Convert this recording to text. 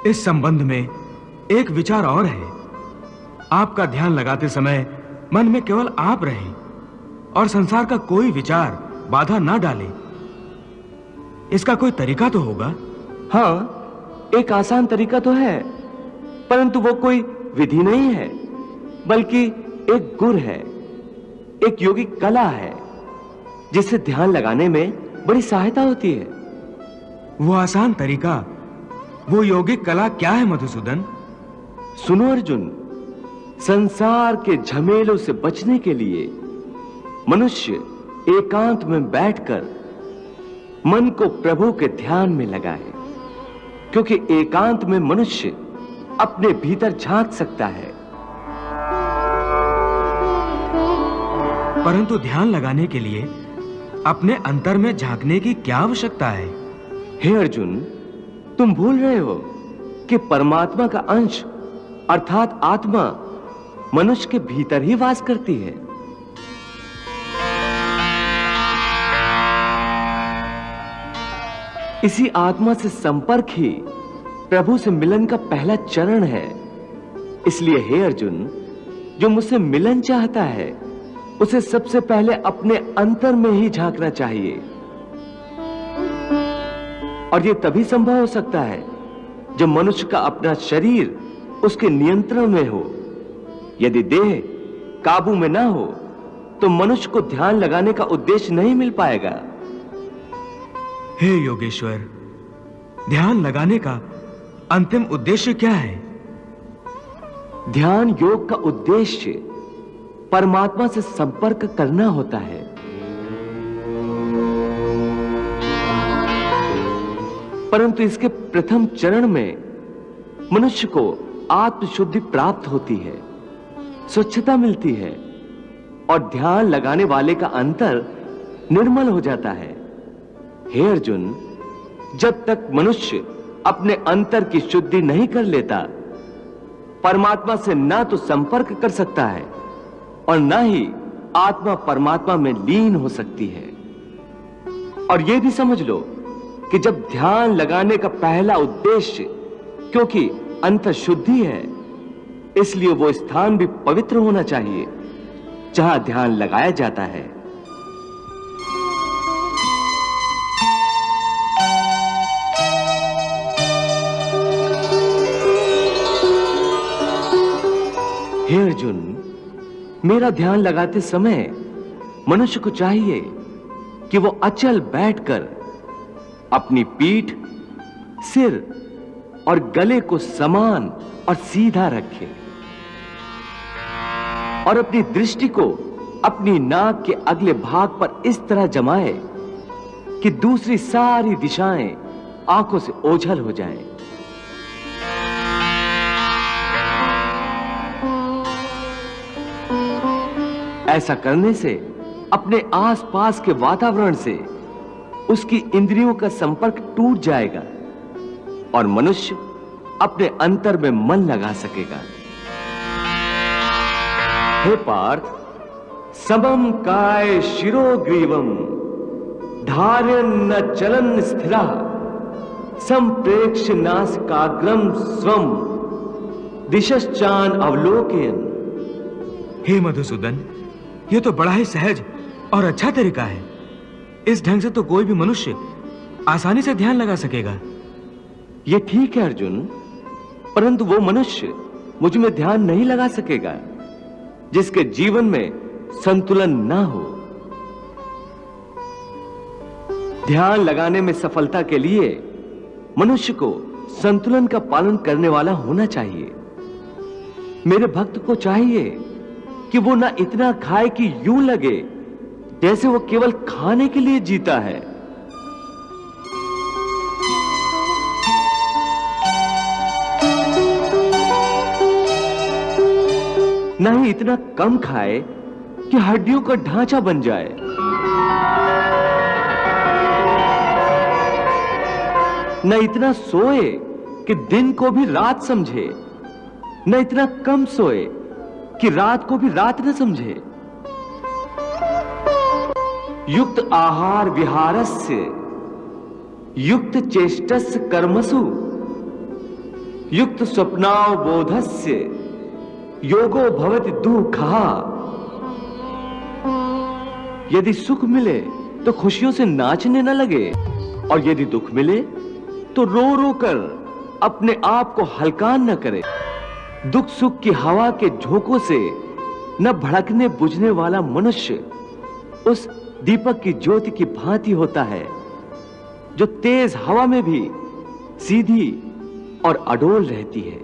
इस संबंध में एक विचार और है। आपका ध्यान लगाते समय मन में केवल आप रहें और संसार का कोई विचार बाधा ना डाले। इसका कोई तरीका तो होगा? हाँ, एक आसान तरीका तो है, परंतु वो कोई विधि नहीं है, बल्कि एक गुर है, एक योगिक कला है, जिससे ध्यान लगाने में बड़ी सहायता होती है। वो आसान तरीका, वो योगिक कला क्या है मधुसूदन? सुनो अर्जुन, संसार के झमेलों से बचने के लिए मनुष्य एकांत में बैठकर मन को प्रभु के ध्यान में लगाए, क्योंकि एकांत में मनुष्य अपने भीतर झांक सकता है। परंतु ध्यान लगाने के लिए अपने अंतर में झांकने की क्या आवश्यकता है? हे अर्जुन, तुम भूल रहे हो कि परमात्मा का अंश अर्थात आत्मा मनुष्य के भीतर ही वास करती है। इसी आत्मा से संपर्क ही प्रभु से मिलन का पहला चरण है। इसलिए हे अर्जुन, जो मुझसे मिलन चाहता है उसे सबसे पहले अपने अंतर में ही झांकना चाहिए। और यह तभी संभव हो सकता है जब मनुष्य का अपना शरीर उसके नियंत्रण में हो। यदि देह काबू में ना हो तो मनुष्य को ध्यान लगाने का उद्देश्य नहीं मिल पाएगा। हे योगेश्वर, ध्यान लगाने का अंतिम उद्देश्य क्या है? ध्यान योग का उद्देश्य परमात्मा से संपर्क करना होता है। परंतु इसके प्रथम चरण में मनुष्य को आत्मशुद्धि प्राप्त होती है, स्वच्छता मिलती है और ध्यान लगाने वाले का अंतर निर्मल हो जाता है। हे अर्जुन, जब तक मनुष्य अपने अंतर की शुद्धि नहीं कर लेता, परमात्मा से ना तो संपर्क कर सकता है और ना ही आत्मा परमात्मा में लीन हो सकती है। और यह भी समझ लो कि जब ध्यान लगाने का पहला उद्देश्य, क्योंकि अंतर शुद्धि है, इसलिए वो स्थान भी पवित्र होना चाहिए जहां ध्यान लगाया जाता है। हे अर्जुन, मेरा ध्यान लगाते समय मनुष्य को चाहिए कि वो अचल बैठकर अपनी पीठ, सिर और गले को समान और सीधा रखे और अपनी दृष्टि को अपनी नाक के अगले भाग पर इस तरह जमाए कि दूसरी सारी दिशाएं आंखों से ओझल हो जाएं। ऐसा करने से अपने आसपास के वातावरण से उसकी इंद्रियों का संपर्क टूट जाएगा और मनुष्य अपने अंतर में मन लगा सकेगा। हे पार्थ, समम काय शिरोग्रीवम धार्यन् न चलन स्थिरा संप्रेक्ष्य नासिकाग्रम स्वम दिशश्चान अवलोकयन्। हे मधुसूदन, यह तो बड़ा ही सहज और अच्छा तरीका है। इस ढंग से तो कोई भी मनुष्य आसानी से ध्यान लगा सकेगा। यह ठीक है अर्जुन, परंतु वो मनुष्य मुझ में ध्यान नहीं लगा सकेगा जिसके जीवन में संतुलन ना हो। ध्यान लगाने में सफलता के लिए मनुष्य को संतुलन का पालन करने वाला होना चाहिए। मेरे भक्त को चाहिए कि वो ना इतना खाए कि यूं लगे जैसे वो केवल खाने के लिए जीता है, ना ही इतना कम खाए कि हड्डियों का ढांचा बन जाए, न इतना सोए कि दिन को भी रात समझे, न इतना कम सोए कि रात को भी रात न समझे। युक्त आहार विहारस्य युक्त चेष्टस्य कर्मसु युक्त स्वप्नावबोधस्य योगो भवति दुःखः। यदि सुख मिले तो खुशियों से नाचने न लगे, और यदि दुख मिले तो रो रो कर अपने आप को हलकान न करे। दुख सुख की हवा के झोंकों से न भड़कने बुझने वाला मनुष्य उस दीपक की ज्योति की भांति होता है, जो तेज हवा में भी सीधी और अडोल रहती है।